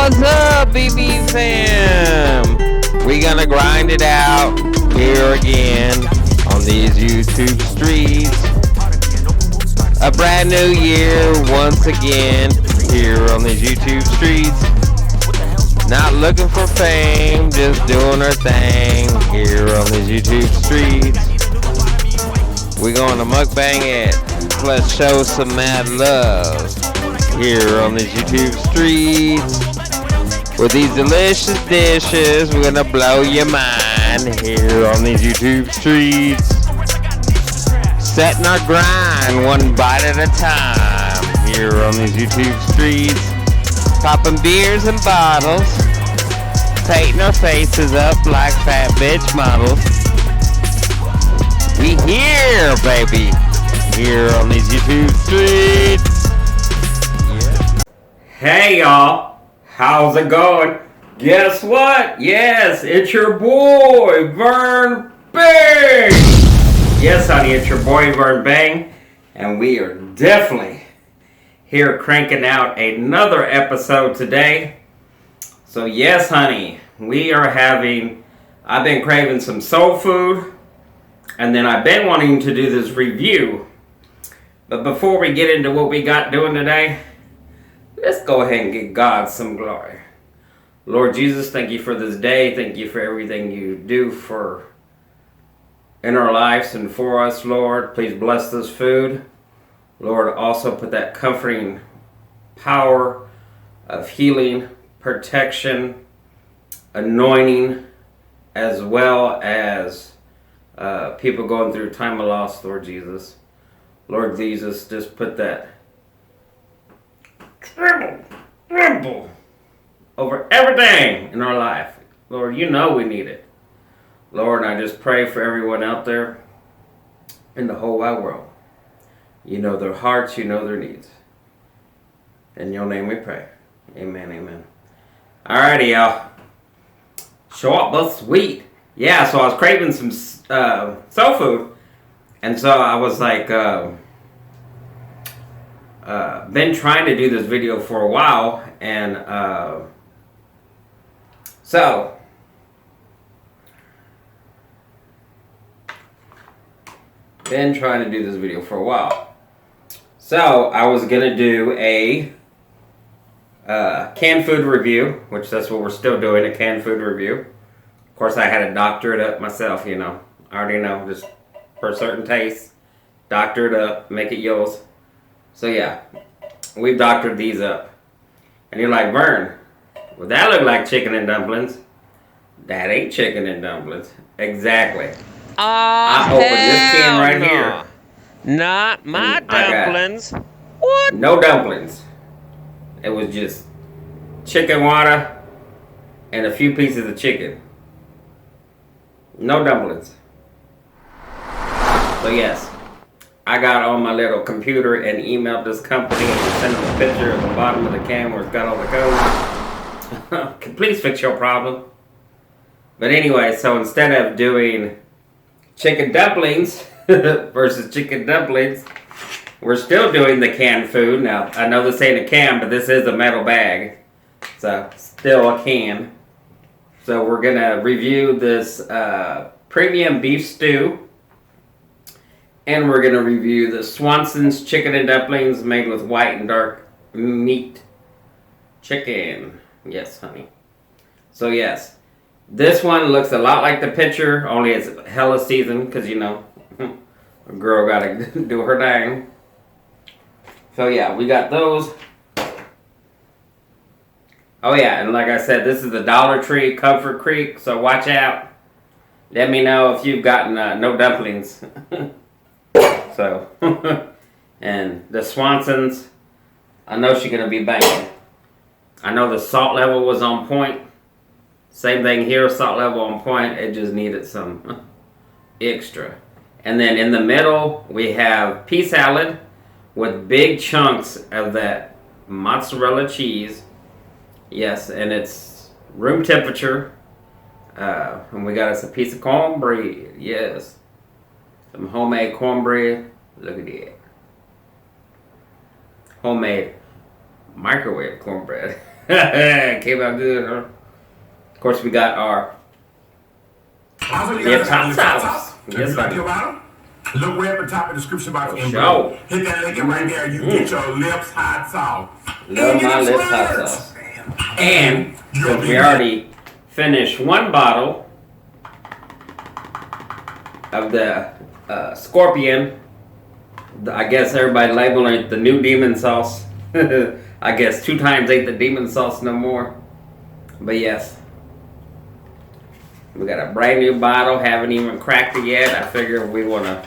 What's up, BB fam? We gonna grind it out here again on these YouTube streets. A brand new year once again here on these YouTube streets. Not looking for fame, just doing our thing here on these YouTube streets. We going to mukbang it. Let's show some mad love here on these YouTube streets. With these delicious dishes, we're gonna blow your mind here on these YouTube streets. Setting our grind one bite at a time here on these YouTube streets. Popping beers and bottles, painting our faces up like fat bitch models. We here, baby, here on these YouTube streets. Yeah. Hey y'all, how's it going? Guess what? Yes, it's your boy, VERN Bang! Yes, honey, it's your boy, VERN Bang, and we are definitely here cranking out another episode today. So yes, honey, we are I've been craving some soul food, and then I've been wanting to do this review. But before we get into what we got doing today, let's go ahead and give God some glory. Lord Jesus, thank you for this day. Thank you for everything you do in our lives and for us, Lord. Please bless this food. Lord, also put that comforting power of healing, protection, anointing, as well as people going through time of loss, Lord Jesus. Lord Jesus, just put that tremble over everything in our life. Lord, you know we need it. Lord, I just pray for everyone out there in the whole wide world. You know their hearts, you know their needs. In your name we pray. Amen, amen. Alrighty, y'all. Short but sweet. Yeah, so I was craving some soul food. And so I was like, been trying to do this video for a while. And so been trying to do this video for a while. So I was gonna do a canned food review, which that's what we're still doing, a canned food review. Of course, I had to doctor it up myself, you know. I already know, just for certain tastes, doctor it up, make it yours. So yeah, we've doctored these up. And you're like, Vern, well that look like chicken and dumplings. That ain't chicken and dumplings. Exactly. I opened this can right here. Not my dumplings. What? No dumplings. It was just chicken water and a few pieces of chicken. No dumplings. So yes, I got on my little computer and emailed this company and sent them a picture of the bottom of the can where it's got all the code. Please fix your problem. But anyway, so instead of doing chicken dumplings versus chicken dumplings, we're still doing the canned food. Now, I know this ain't a can, but this is a metal bag. So, still a can. So, we're going to review this premium beef stew. And we're going to review the Swanson's chicken and dumplings made with white and dark meat chicken. Yes, honey. So, yes. This one looks a lot like the picture, only it's hella seasoned, because, you know, a girl got to do her thing. So, yeah, we got those. Oh, yeah, and like I said, this is the Dollar Tree Comfort Creek, so watch out. Let me know if you've gotten no dumplings. So, and the Swanson's, I know she's going to be banging. I know the salt level was on point. Same thing here, salt level on point. It just needed some extra. And then in the middle, we have pea salad with big chunks of that mozzarella cheese. Yes, and it's room temperature. And we got us a piece of cornbread. Yes. Some homemade cornbread. Look at that. Homemade microwave cornbread. Came out good, huh? Of course, we got our Hot sauce. Yes, Yes, you sir. Look way up the top of the description box in Sure. blue. Hit that link right there. You get your lips hot sauce. Love my lips hot sauce. And because we already finished one bottle of the Scorpion, I guess everybody labeling it the new demon sauce. I guess 2 times ain't the demon sauce no more. But yes, we got a brand new bottle. Haven't even cracked it yet. I figure we want to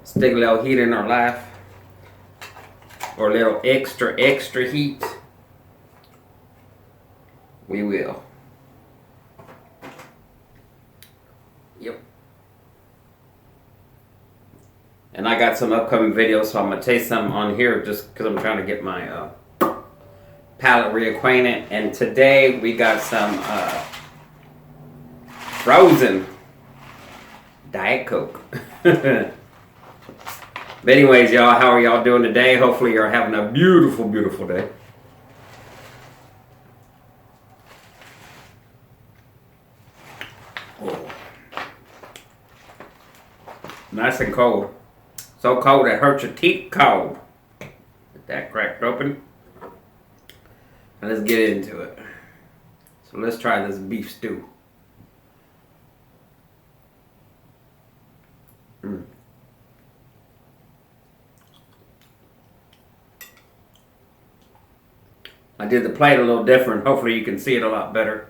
stick a little heat in our life, or a little extra heat. We will. Yep. And I got some upcoming videos, so I'm going to taste some on here just because I'm trying to get my palate reacquainted. And today we got some frozen Diet Coke. But anyways, y'all, how are y'all doing today? Hopefully you're having a beautiful, beautiful day. Nice and cold. So cold it hurts your teeth cold. Get that cracked open. And let's get into it. So let's try this beef stew. I did the plate a little different. Hopefully you can see it a lot better.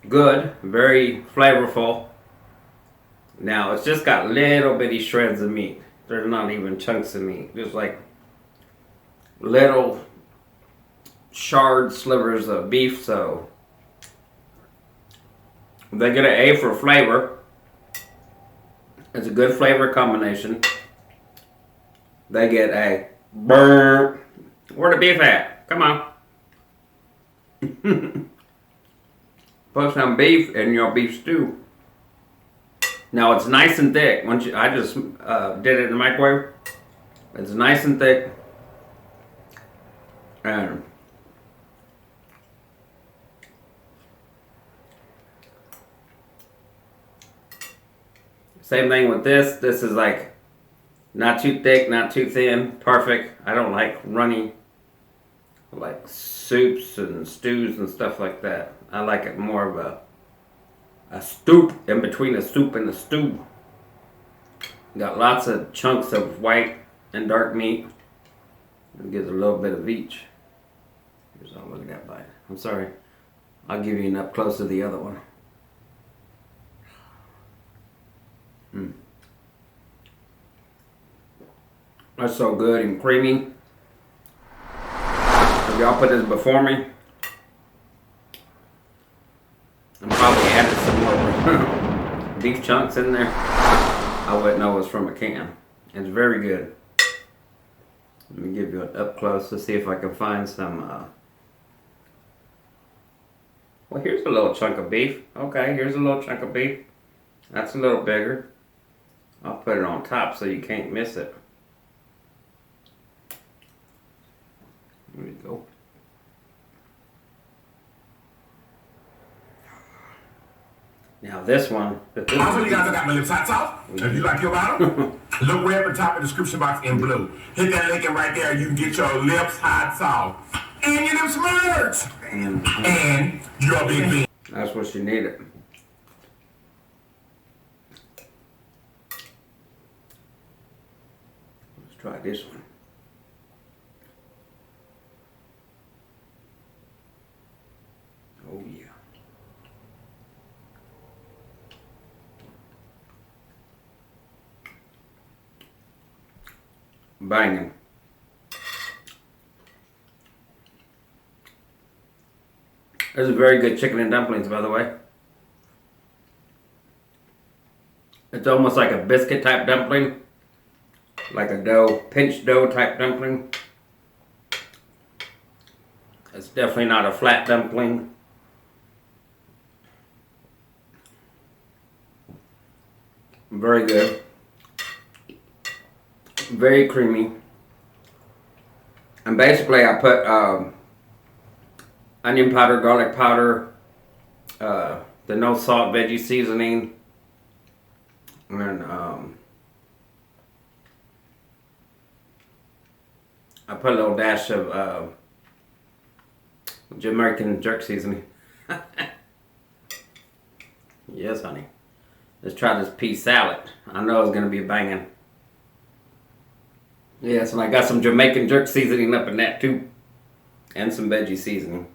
Good, very flavorful. Now it's just got little bitty shreds of meat. They're not even chunks of meat. Just like little shard slivers of beef. So they get an A for flavor. It's a good flavor combination. They get a burn. Where the beef at? Come on. Put some beef in your beef stew. Now it's nice and thick. I just did it in the microwave. It's nice and thick. And same thing with this. This is like not too thick, not too thin. Perfect. I don't like runny like soups and stews and stuff like that. I like it more of a stoop, in between a soup and a stew. Got lots of chunks of white and dark meat. It gives a little bit of each. Here's all, look at that bite. I'm sorry. I'll give you an up close to the other one. That's so good and creamy. If y'all put this before me, I'm probably adding some more beef chunks in there. I wouldn't know it's from a can. It's very good. Let me give you an up close to see if I can find some. Well, here's a little chunk of beef. Okay, here's a little chunk of beef. That's a little bigger. I'll put it on top so you can't miss it. There we go. Now this one. If you like your bottle, look way up the top of the description box in blue. Hit that link right there. You can get your lips hot sauce. And your lips merch. And your big bean. That's what you needed. Let's try this one. Oh yeah. Banging. Those are very good chicken and dumplings, by the way. It's almost like a biscuit type dumpling. Like a dough, pinched dough type dumpling. It's definitely not a flat dumpling. Very good. Very creamy. And basically I put onion powder, garlic powder, the no salt veggie seasoning, and I put a little dash of Jamaican jerk seasoning. Yes, honey. Let's try this pea salad. I know it's gonna be banging. Yes, and I got some Jamaican jerk seasoning up in that too, and some veggie seasoning.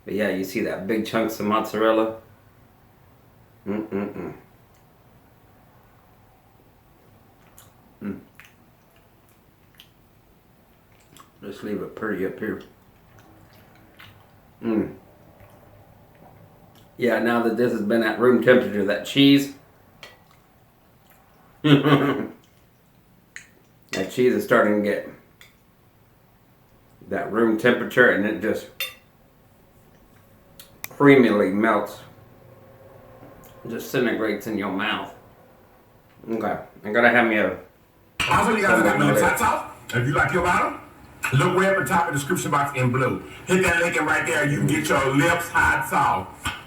But yeah, you see that big chunks of mozzarella. Just leave it pretty up here. Yeah, now that this has been at room temperature, that cheese, that cheese is starting to get that room temperature, and it just creamily melts. It disintegrates in your mouth. Okay, I'm gonna have me a. Also, you guys got a little tots off. If you like your bottom, look way up the top of the description box in blue. Hit that link right there. You can get your lips hot sauce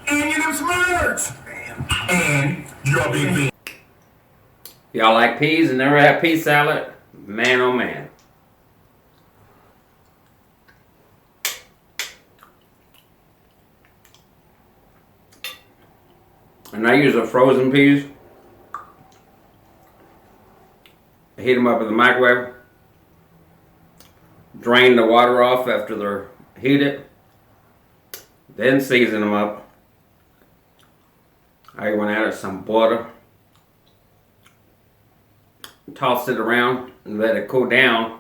and your lips merch and your big bean. Y'all like peas and never had pea salad? Man, oh man. And I use the frozen peas. I heat them up in the microwave. Drain the water off after they're heated. Then season them up. I even added some butter. Toss it around and let it cool down.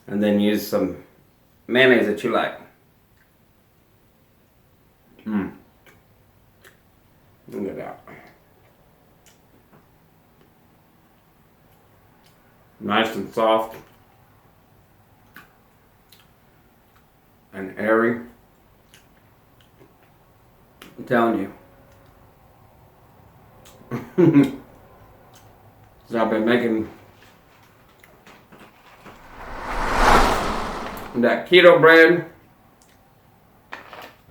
And then use some mayonnaise that you like. Look at that. Nice and soft. And airy. I'm telling you. So I've been making that keto bread in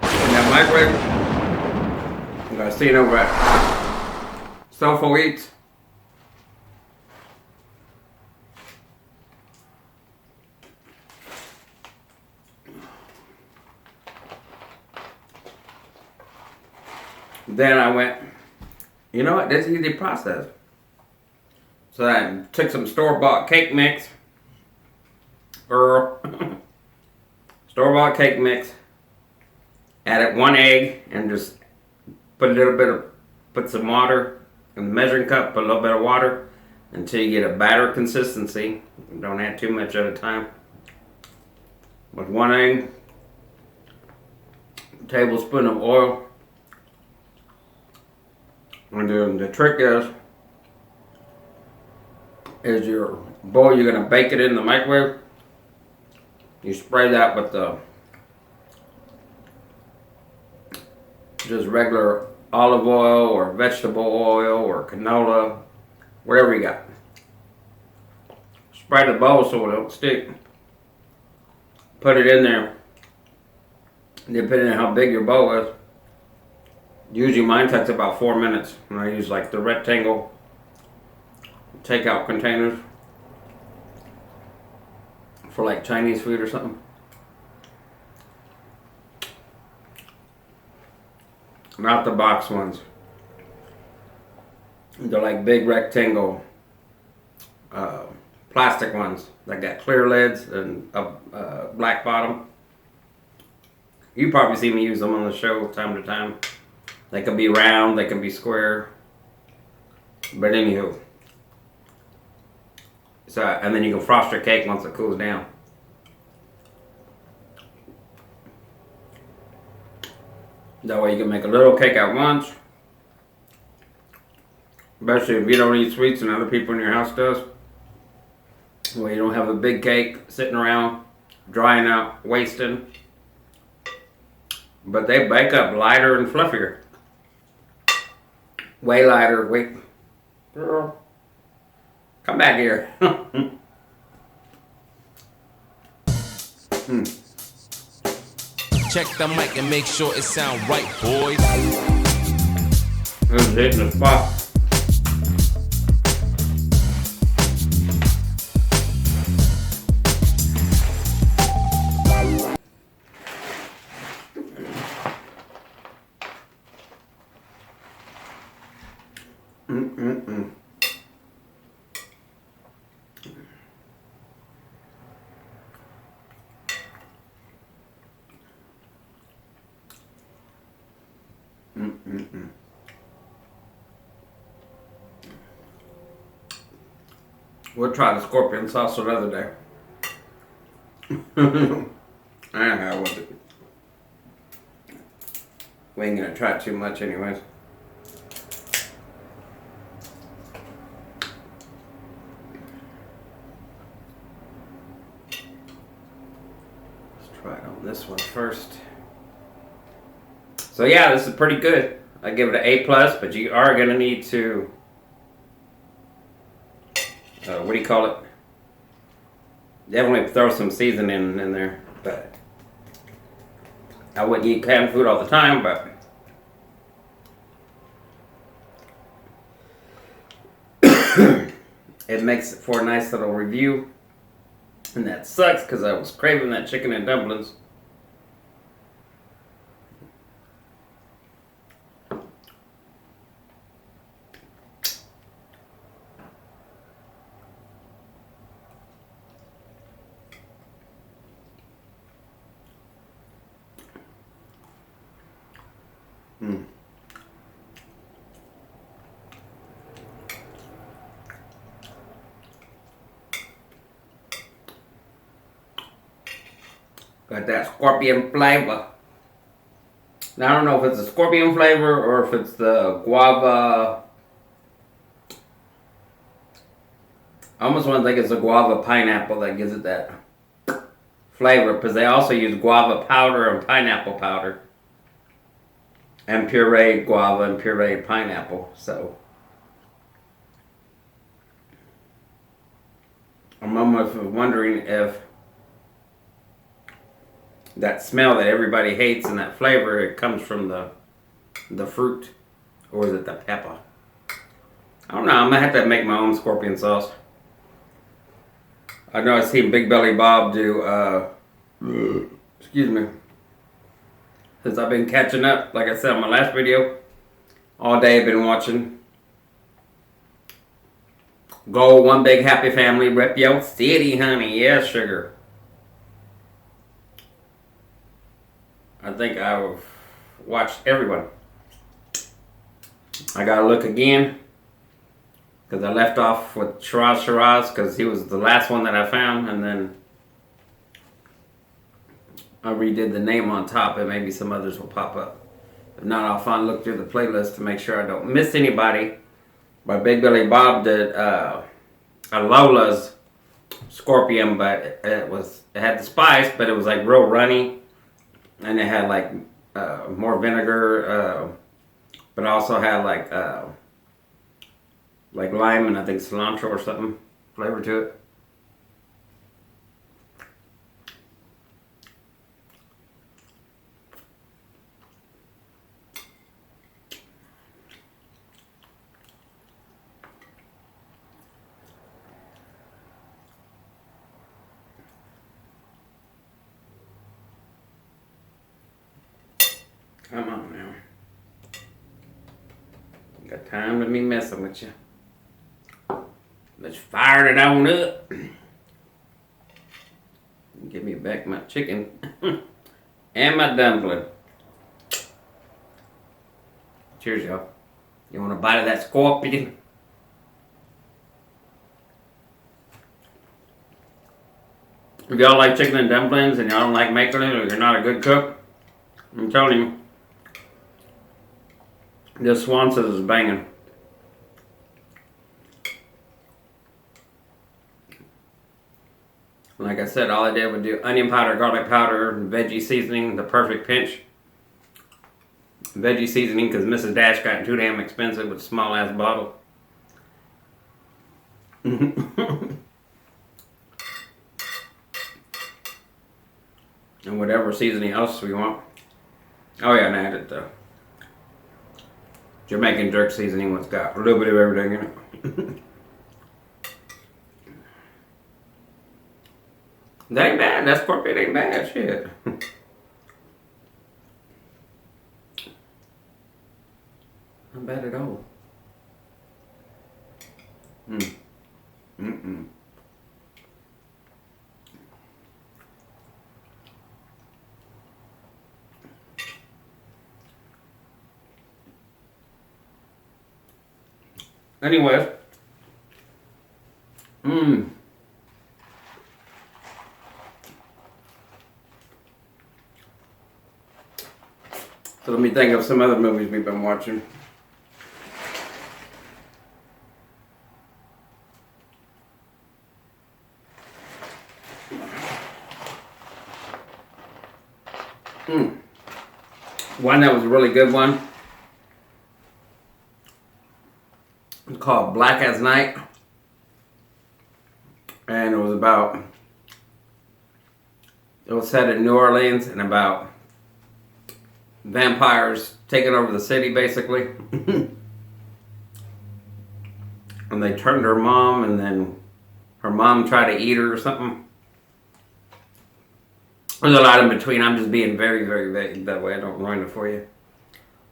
that microwave. I'm gonna see it over at Soulful Eats. Then I went, you know what, this is easy process. So I took some store-bought cake mix, store-bought cake mix, added 1 egg, and just put some water in the measuring cup, put a little bit of water until you get a batter consistency. Don't add too much at a time. With 1 egg, a tablespoon of oil. And the trick is your bowl, you're gonna bake it in the microwave. You spray that with the just regular olive oil or vegetable oil or canola, whatever you got. Spray the bowl so it don't stick. Put it in there. Depending on how big your bowl is. Usually mine takes about 4 minutes, and I use like the rectangle takeout containers for like Chinese food or something. Not the box ones. They're like big rectangle plastic ones that got clear lids and a black bottom. You probably see me use them on the show time to time. They can be round, they can be square. But anywho. So, and then you can frost your cake once it cools down. That way you can make a little cake at once. Especially if you don't eat sweets and other people in your house does. Well, you don't have a big cake sitting around, drying out, wasting. But they bake up lighter and fluffier. Way lighter, girl, come back here. Check the mic and make sure it sound right, boys. It was hitting the spot. We'll try the scorpion sauce another day. I don't know what it. We ain't gonna try too much anyways. Let's try it on this one first. So yeah, this is pretty good. I give it an A+, but you are gonna need to what do you call it? Definitely throw some seasoning in there, but I wouldn't eat canned food all the time, but it makes it for a nice little review. And that sucks because I was craving that chicken and dumplings. Got that scorpion flavor. Now I don't know if it's a scorpion flavor or if it's the guava. I almost want to think it's the guava pineapple that gives it that flavor, because they also use guava powder and pineapple powder. And pureed guava and pureed pineapple, so I'm almost wondering if that smell that everybody hates and that flavor, it comes from the fruit, or is it the pepper? I don't know. I'm gonna have to make my own scorpion sauce. I know I've seen Big Belly Bob do. Excuse me. Since I've been catching up, like I said on my last video, all day I've been watching. Go one big happy family, rep your city, honey. Yeah, sugar. I think I've watched everyone. I gotta look again, because I left off with Shiraz, because he was the last one that I found, and then I redid the name on top, and maybe some others will pop up. If not, I'll look through the playlist to make sure I don't miss anybody. But Big Billy Bob did Lola's scorpion, but it had the spice, but it was like real runny, and it had like more vinegar, but also had like lime and I think cilantro or something flavor to it. Come on now. Got time to be messing with you. Let's fire it on up. Give me back my chicken and my dumpling. Cheers, y'all. You want a bite of that scorpion? If y'all like chicken and dumplings and y'all don't like making it, or you're not a good cook, I'm telling you, this Swanson's is banging. Like I said, all I did was do onion powder, garlic powder, and veggie seasoning, the perfect pinch. Veggie seasoning, because Mrs. Dash got too damn expensive with a small ass bottle. And whatever seasoning else we want. Oh yeah, and I added the Jamaican jerk seasoning, which got a little bit of everything in it. That ain't bad. That scorpion ain't bad. Shit. Not bad at all. Anyways. So let me think of some other movies we've been watching. One that was a really good one. It's called Black as Night. And it was set in New Orleans and about vampires taking over the city, basically. And they turned her mom, and then her mom tried to eat her or something. There's a lot in between. I'm just being very, very vague. That way I don't ruin it for you.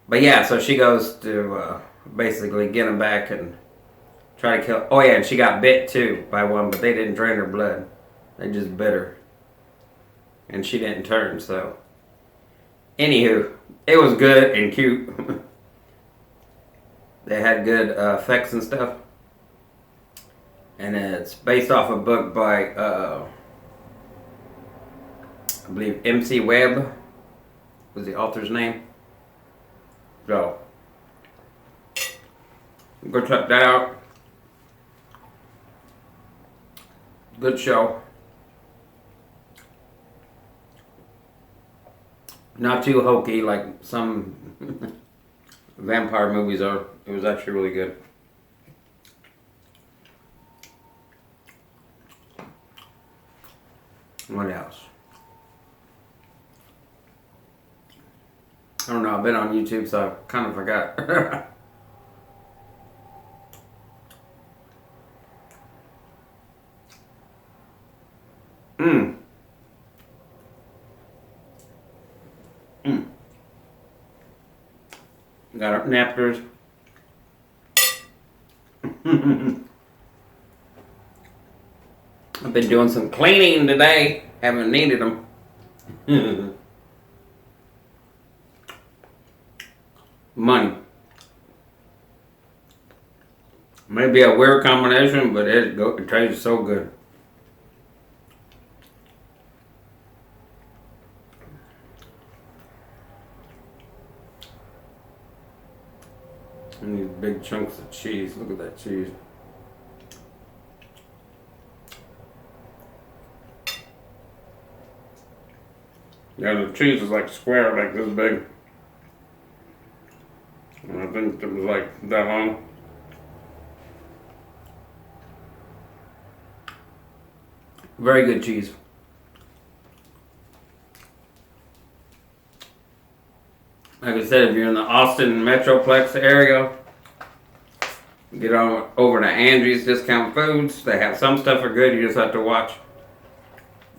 But yeah, so she goes to basically get him back and try to kill. Oh yeah, and she got bit too by one, but they didn't drain her blood. They just bit her. And she didn't turn, so. Anywho, it was good and cute. They had good effects and stuff. And it's based off a book by, I believe MC Webb was the author's name. So, go check that out. Good show. Not too hokey like some vampire movies are. It was actually really good. What else? I don't know. I've been on YouTube, so I kind of forgot. Got our napkins. I've been doing some cleaning today. Haven't needed them. Money. Maybe a weird combination, but it tastes so good. And these big chunks of cheese. Look at that cheese. Yeah, the cheese is like square, like this big. And I think it was like that long. Very good cheese. Like I said, if you're in the Austin Metroplex area, get on over to Angie's Discount Foods. They have some stuff are good. You just have to watch.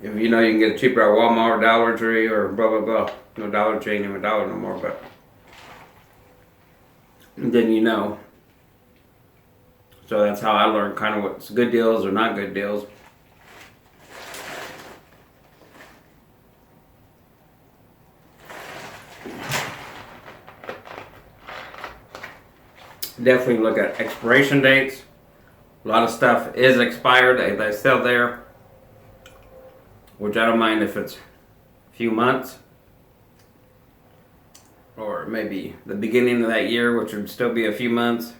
If you know you can get it cheaper at Walmart or Dollar Tree or blah blah blah. No Dollar Tree ain't even $1 no more, but then you know. So that's how I learned kind of what's good deals or not good deals. Definitely look at expiration dates. A lot of stuff is expired. They sell there, which I don't mind if it's a few months or maybe the beginning of that year, which would still be a few months.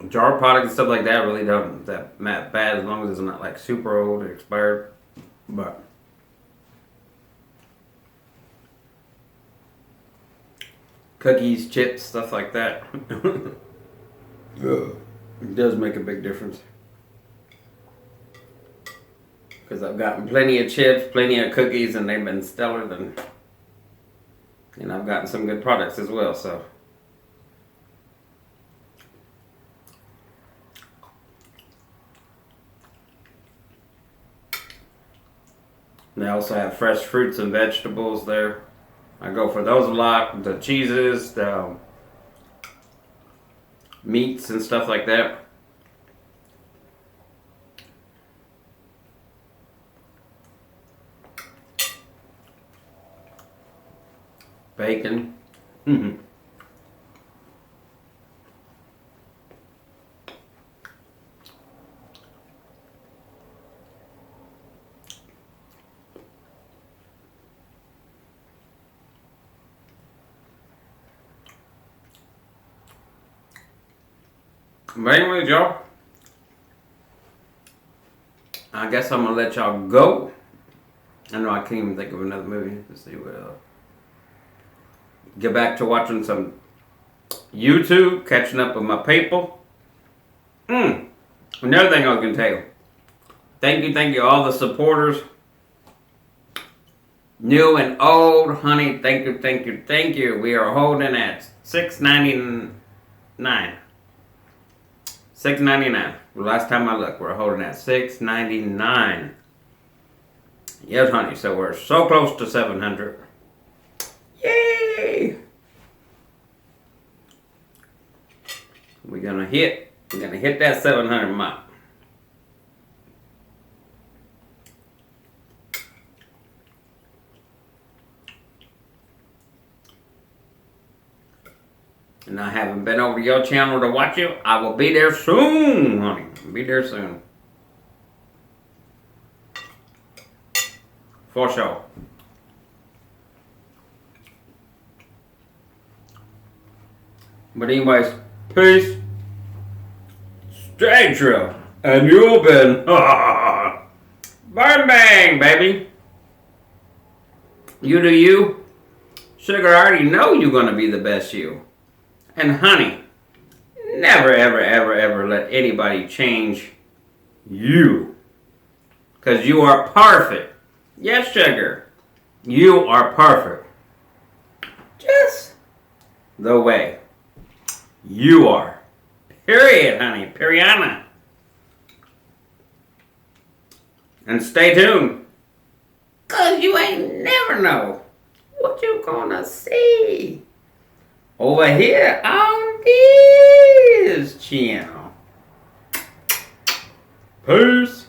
Jar products and stuff like that really don't that bad as long as it's not like super old or expired. But cookies, chips, stuff like that. It does make a big difference. Because I've gotten plenty of chips, plenty of cookies, and they've been stellar. And I've gotten some good products as well, so. They also have fresh fruits and vegetables there. I go for those a lot. The cheeses, the meats and stuff like that. Bacon. But anyways, y'all, I guess I'm gonna let y'all go. I know I can't even think of another movie. Let's see what else. Get back to watching some YouTube, catching up with my people. Another thing I was gonna tell you. Thank you, all the supporters. New and old, honey. Thank you. We are holding at $6.99. $6.99. Last time I looked, we're holding at $6.99. Yes, honey. So we're so close to 700. Yay! We're gonna hit that 700 mark. And I haven't been over to your channel to watch you. I will be there soon, honey. Be there soon. For sure. But anyways, peace. Stay true. And you've been Burn Bang, baby. You do you. Sugar, I already know you're going to be the best you. And honey, never, ever, ever, ever let anybody change you. Because you are perfect. Yes, sugar. You are perfect. Just the way you are. Period, honey. Periana. And stay tuned. Because you ain't never know what you gonna see over here on this channel. Peace.